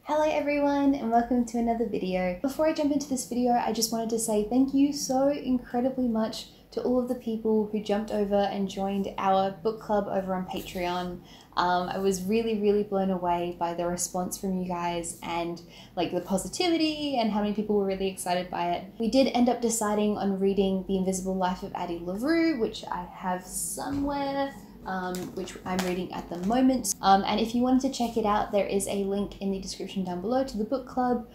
Hello everyone and welcome to another video. Before I jump into this video, I just wanted to say thank you so incredibly much to all of the people who jumped over and joined our book club over on Patreon. I was really blown away by the response from you guys and like the positivity and how many people were really excited by it. We did end up deciding on reading The Invisible Life of Addie LaRue, which I have somewhere. Which I'm reading at the moment. And if you wanted to check it out, there is a link in the description down below to the book club.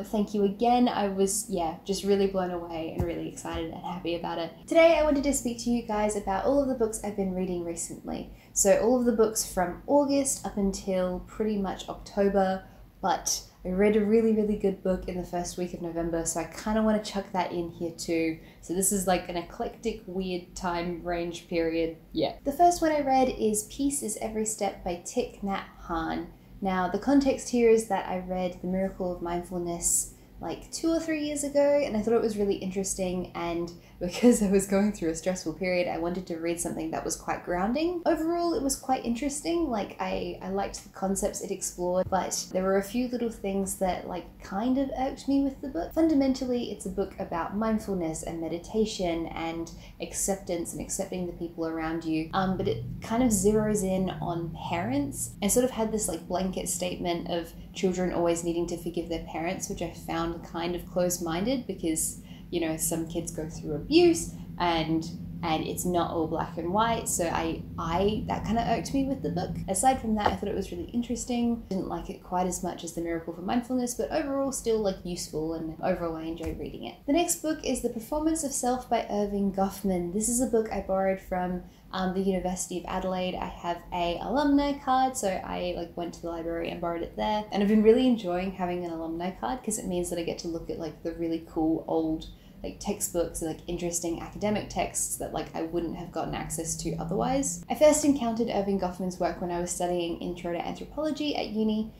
Thank you again. I was, just really blown away and really excited and happy about it. Today I wanted to speak to you guys about all of the books I've been reading recently. So all of the books from August up until pretty much October, but I read a really good book in the first week of November, so I kind of want to chuck that in here too. So this is like an eclectic, weird time range period. Yeah. The first one I read is Peace is Every Step by Thich Nhat Hanh. Now, the context here is that I read The Miracle of Mindfulness like 2 or 3 years ago, and I thought it was really interesting, and because I was going through a stressful period, I wanted to read something that was quite grounding. Overall, it was quite interesting. Like, I liked the concepts it explored, but there were a few little things that like kind of irked me with the book. Fundamentally, it's a book about mindfulness and meditation and acceptance and accepting the people around you, but it kind of zeroes in on parents and sort of had this like blanket statement of children always needing to forgive their parents, which I found kind of closed-minded because, you know, some kids go through abuse and it's not all black and white. So that kind of irked me with the book. Aside from that, I thought it was really interesting. Didn't like it quite as much as The Miracle for Mindfulness, but overall still like useful, and overall I enjoyed reading it. The next book is The Performance of Self by Irving Goffman. This is a book I borrowed from the University of Adelaide. I have a alumni card, so I like went to the library and borrowed it there. And I've been really enjoying having an alumni card because it means that I get to look at like the really cool old like textbooks and like interesting academic texts that like I wouldn't have gotten access to otherwise. I first encountered Irving Goffman's work when I was studying Intro to Anthropology at uni.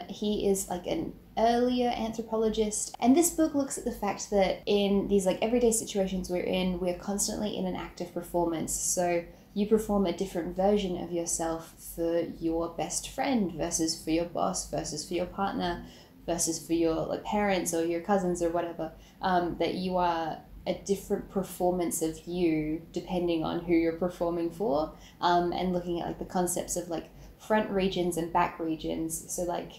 He is like an earlier anthropologist, and this book looks at the fact that in these like everyday situations we're constantly in an active performance. So you perform a different version of yourself for your best friend versus for your boss versus for your partner versus for your like parents or your cousins or whatever, that you are a different performance of you depending on who you're performing for, and looking at like the concepts of like front regions and back regions. So like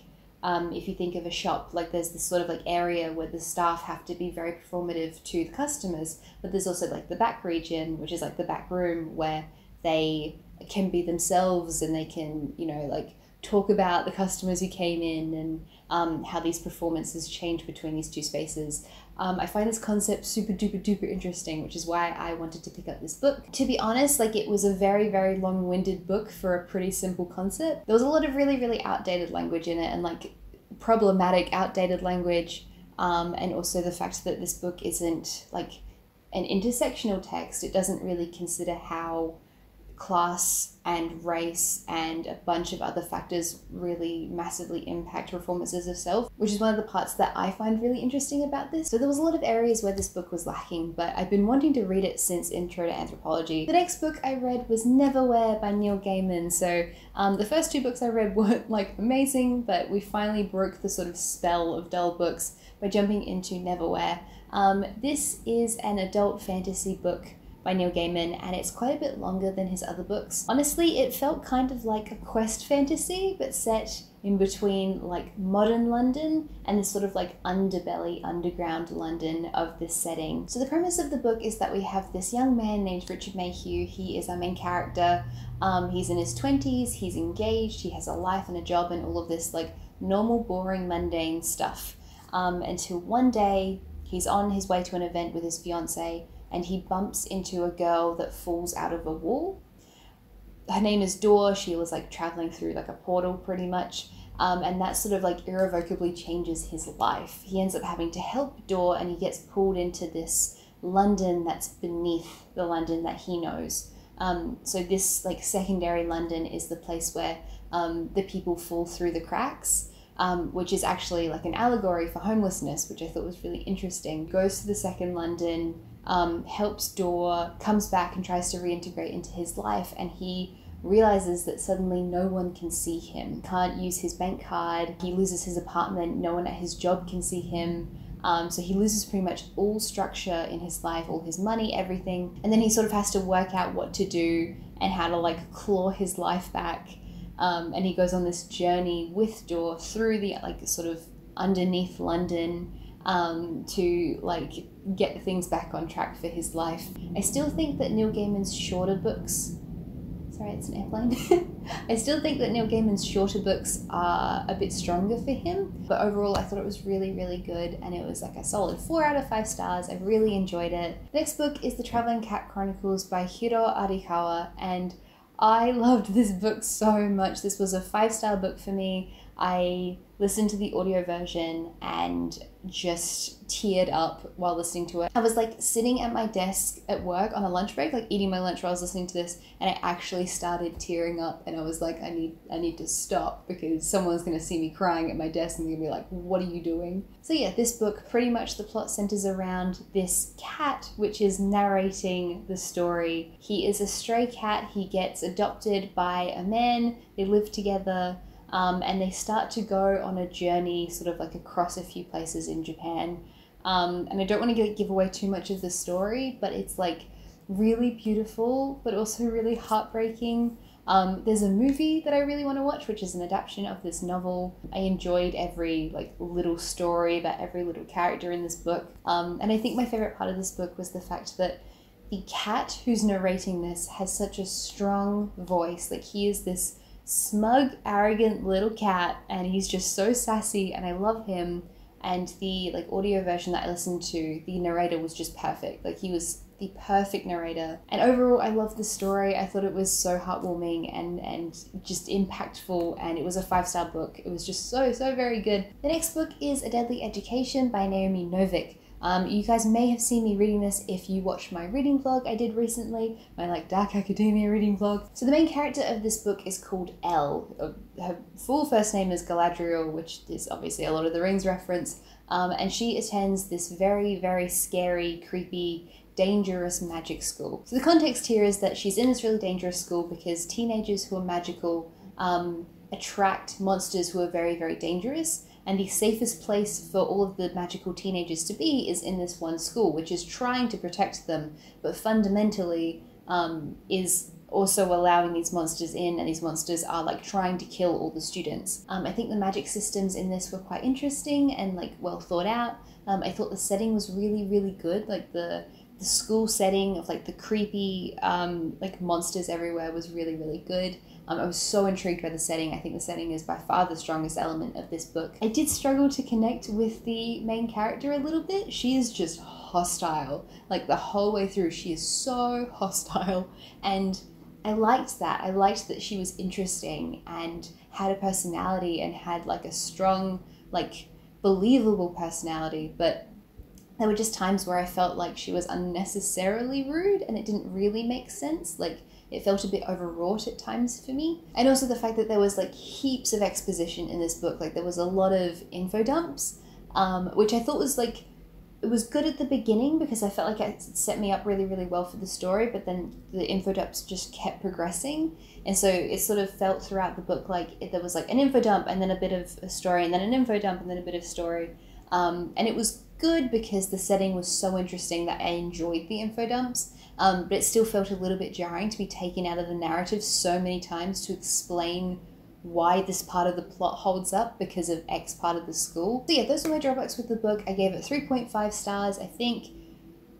if you think of a shop, like there's this sort of like area where the staff have to be very performative to the customers, but there's also like the back region, which is like the back room where they can be themselves and they can, you know, like talk about the customers who came in and how these performances change between these two spaces. I find this concept super duper interesting, which is why I wanted to pick up this book. To be honest, like it was a very long-winded book for a pretty simple concept. There was a lot of really outdated language in it, and like problematic outdated language, and also the fact that this book isn't like an intersectional text. It doesn't really consider how class and race and a bunch of other factors really massively impact performances of self, which is one of the parts that I find really interesting about this. So there was a lot of areas where this book was lacking, but I've been wanting to read it since Intro to Anthropology. The next book I read was Neverwhere by Neil Gaiman. So the first 2 books I read weren't like amazing, but we finally broke the sort of spell of dull books by jumping into Neverwhere. This is an adult fantasy book by Neil Gaiman, and it's quite a bit longer than his other books. Honestly, it felt kind of like a quest fantasy, but set in between like modern London and this sort of like underbelly, underground London of this setting. So the premise of the book is that we have this young man named Richard Mayhew. He is our main character. He's in his 20s, he's engaged, he has a life and a job and all of this like normal, boring, mundane stuff. Until one day he's on his way to an event with his fiancée, and he bumps into a girl that falls out of a wall. Her name is Dor. She was like traveling through like a portal pretty much, and that sort of like irrevocably changes his life. He ends up having to help Dor, and he gets pulled into this London that's beneath the London that he knows. So this like secondary London is the place where the people fall through the cracks, which is actually like an allegory for homelessness, which I thought was really interesting. Goes to the second London, helps Dor, comes back and tries to reintegrate into his life, and he realizes that suddenly no one can see him, can't use his bank card, he loses his apartment, no one at his job can see him. So he loses pretty much all structure in his life, all his money, everything. And then he sort of has to work out what to do and how to like claw his life back. And he goes on this journey with Dor through the like sort of underneath London to like get things back on track for his life. I still think that Neil Gaiman's shorter books, sorry, it's an airplane. I still think that Neil Gaiman's shorter books are a bit stronger for him, but overall I thought it was really, really good, and it was like a solid 4 out of 5 stars. I really enjoyed it. The next book is The Traveling Cat Chronicles by Hiro Arikawa, and I loved this book so much. This was a 5-star book for me. I listened to the audio version and just teared up while listening to it. I was like sitting at my desk at work on a lunch break, like eating my lunch while I was listening to this, and I actually started tearing up, and I was like, I need to stop because someone's gonna see me crying at my desk and they're gonna be like, what are you doing? So yeah, this book, pretty much the plot centers around this cat which is narrating the story. He is a stray cat, he gets adopted by a man, they live together, and they start to go on a journey sort of like across a few places in Japan. And I don't want to give away too much of the story, but it's like really beautiful, but also really heartbreaking. There's a movie that I really want to watch, which is an adaptation of this novel. I enjoyed every like little story about every little character in this book. And I think my favorite part of this book was the fact that the cat who's narrating this has such a strong voice. Like he is this smug, arrogant little cat, and he's just so sassy, and I love him. And the like audio version that I listened to, the narrator was just perfect. Like he was the perfect narrator. And overall, I loved the story. I thought it was so heartwarming and just impactful, and it was a 5-star book. It was just so very good. The next book is A Deadly Education by Naomi Novik. You guys may have seen me reading this if you watched my reading vlog I did recently, my like dark academia reading vlog. So the main character of this book is called Elle. Her full first name is Galadriel, which is obviously a Lord of the Rings reference, and she attends this very scary, creepy, dangerous magic school. So the context here is that she's in this really dangerous school because teenagers who are magical attract monsters who are very very and the safest place for all of the magical teenagers to be is in this one school, which is trying to protect them, but fundamentally is also allowing these monsters in, and these monsters are like trying to kill all the students. I think the magic systems in this were quite interesting and like well thought out. I thought the setting was really good. Like the school setting of like the creepy like monsters everywhere was really good. I was so intrigued by the setting. I think the setting is by far the strongest element of this book. I did struggle to connect with the main character a little bit. She is just hostile. Like the whole way through, she is so hostile. And I liked that. I liked that she was interesting and had a personality and had like a strong, like believable personality. But there were just times where I felt like she was unnecessarily rude and it didn't really make sense. Like it felt a bit overwrought at times for me. And also the fact that there was like heaps of exposition in this book. Like there was a lot of info dumps, which I thought was like, it was good at the beginning because I felt like it set me up really well for the story, but then the info dumps just kept progressing. And so it sort of felt throughout the book like there was like an info dump and then a bit of a story and then an info dump and then a bit of story. And it was good because the setting was so interesting that I enjoyed the info dumps. But it still felt a little bit jarring to be taken out of the narrative so many times to explain why this part of the plot holds up because of X part of the school. So yeah, those were my drawbacks with the book. I gave it 3.5 stars, I think.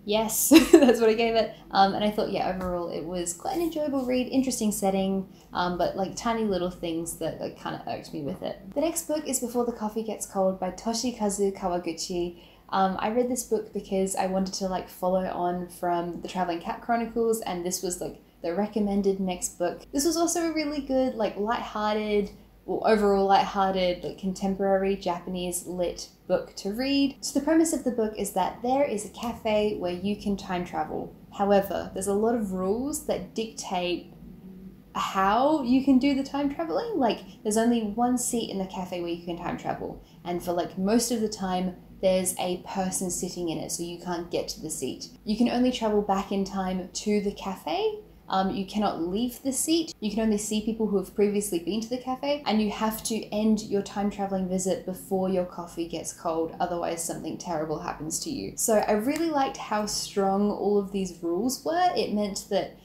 Yes, that's what I gave it. And I thought, yeah, overall it was quite an enjoyable read, interesting setting, but like tiny little things that like, kind of irked me with it. The next book is Before the Coffee Gets Cold by Toshikazu Kawaguchi. I read this book because I wanted to like follow on from The Traveling Cat Chronicles, and this was like the recommended next book. This was also a really good, like lighthearted, or overall lighthearted, like contemporary Japanese lit book to read. So the premise of the book is that there is a cafe where you can time travel. However, there's a lot of rules that dictate how you can do the time traveling. Like there's only one seat in the cafe where you can time travel, and for like most of the time there's a person sitting in it, so you can't get to the seat. You can only travel back in time to the cafe, You cannot leave the seat. You can only see people who have previously been to the cafe, and you have to end your time traveling visit before your coffee gets cold, otherwise something terrible happens to you. So I really liked how strong all of these rules were. It meant that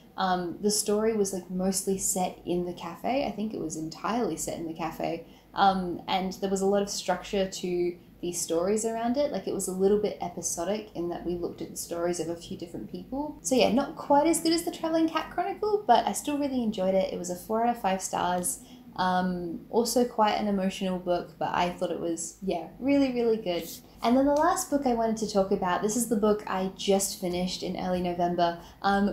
the story was like mostly set in the cafe. I think it was entirely set in the cafe. And there was a lot of structure to the stories around it. Like, it was a little bit episodic in that we looked at the stories of a few different people. So yeah, not quite as good as the Traveling Cat Chronicle, but I still really enjoyed it. It was a 4 out of 5 stars. Also quite an emotional book, but I thought it was, yeah, really, really good. And then the last book I wanted to talk about, this is the book I just finished in early November,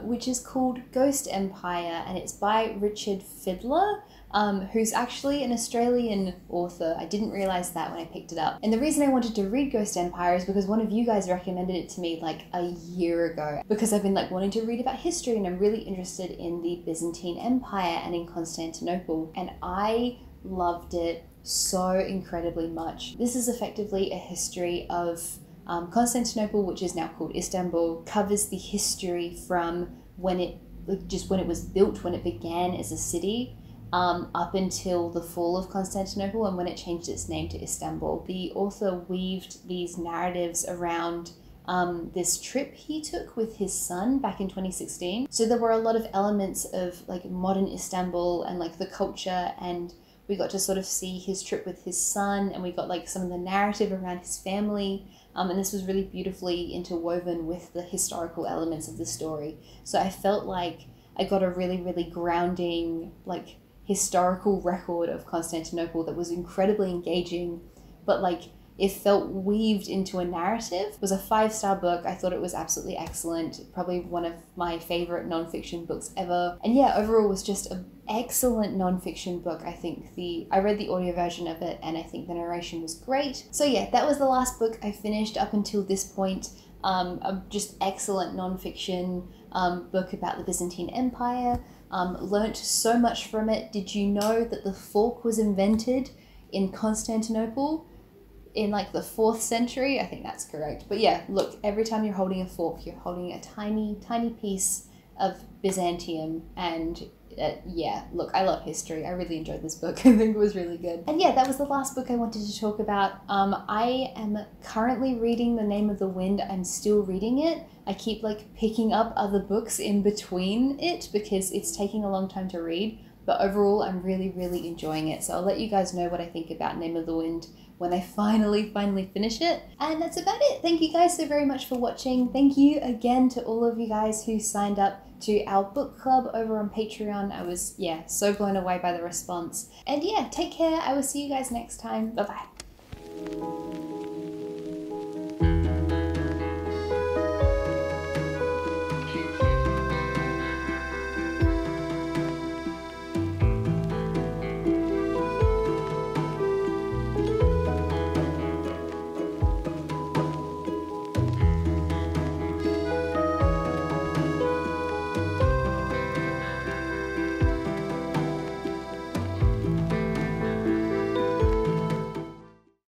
which is called Ghost Empire, and it's by Richard Fidler, who's actually an Australian author. I didn't realise that when I picked it up. And the reason I wanted to read Ghost Empire is because one of you guys recommended it to me like a year ago, because I've been like wanting to read about history and I'm really interested in the Byzantine Empire and in Constantinople, and I loved it so incredibly much. This is effectively a history of Constantinople, which is now called Istanbul, covers the history from when it was built, when it began as a city, up until the fall of Constantinople and when it changed its name to Istanbul. The author weaved these narratives around this trip he took with his son back in 2016. So there were a lot of elements of like modern Istanbul and like the culture, and we got to sort of see his trip with his son, and we got like some of the narrative around his family. And this was really beautifully interwoven with the historical elements of the story. So I felt like I got a really, really grounding, like, historical record of Constantinople that was incredibly engaging, but like it felt weaved into a narrative. It was a 5-star book. I thought it was absolutely excellent. Probably one of my favorite nonfiction books ever. And yeah, overall was just an excellent nonfiction book. I think I read the audio version of it and I think the narration was great. So yeah, that was the last book I finished up until this point. A just excellent nonfiction book about the Byzantine Empire. Learnt so much from it. Did you know that the fork was invented in Constantinople in like the 4th century? I think that's correct. But yeah, look, every time you're holding a fork, you're holding a tiny, tiny piece of Byzantium. And yeah, look, I love history. I really enjoyed this book. I think it was really good. And yeah, that was the last book I wanted to talk about. I am currently reading The Name of the Wind. I'm still reading it. I keep like picking up other books in between it because it's taking a long time to read. But overall, I'm really, really enjoying it. So I'll let you guys know what I think about Name of the Wind when I finally finish it. And that's about it. Thank you guys so very much for watching. Thank you again to all of you guys who signed up to our book club over on Patreon. I was, yeah, so blown away by the response. And yeah, take care. I will see you guys next time. Bye-bye.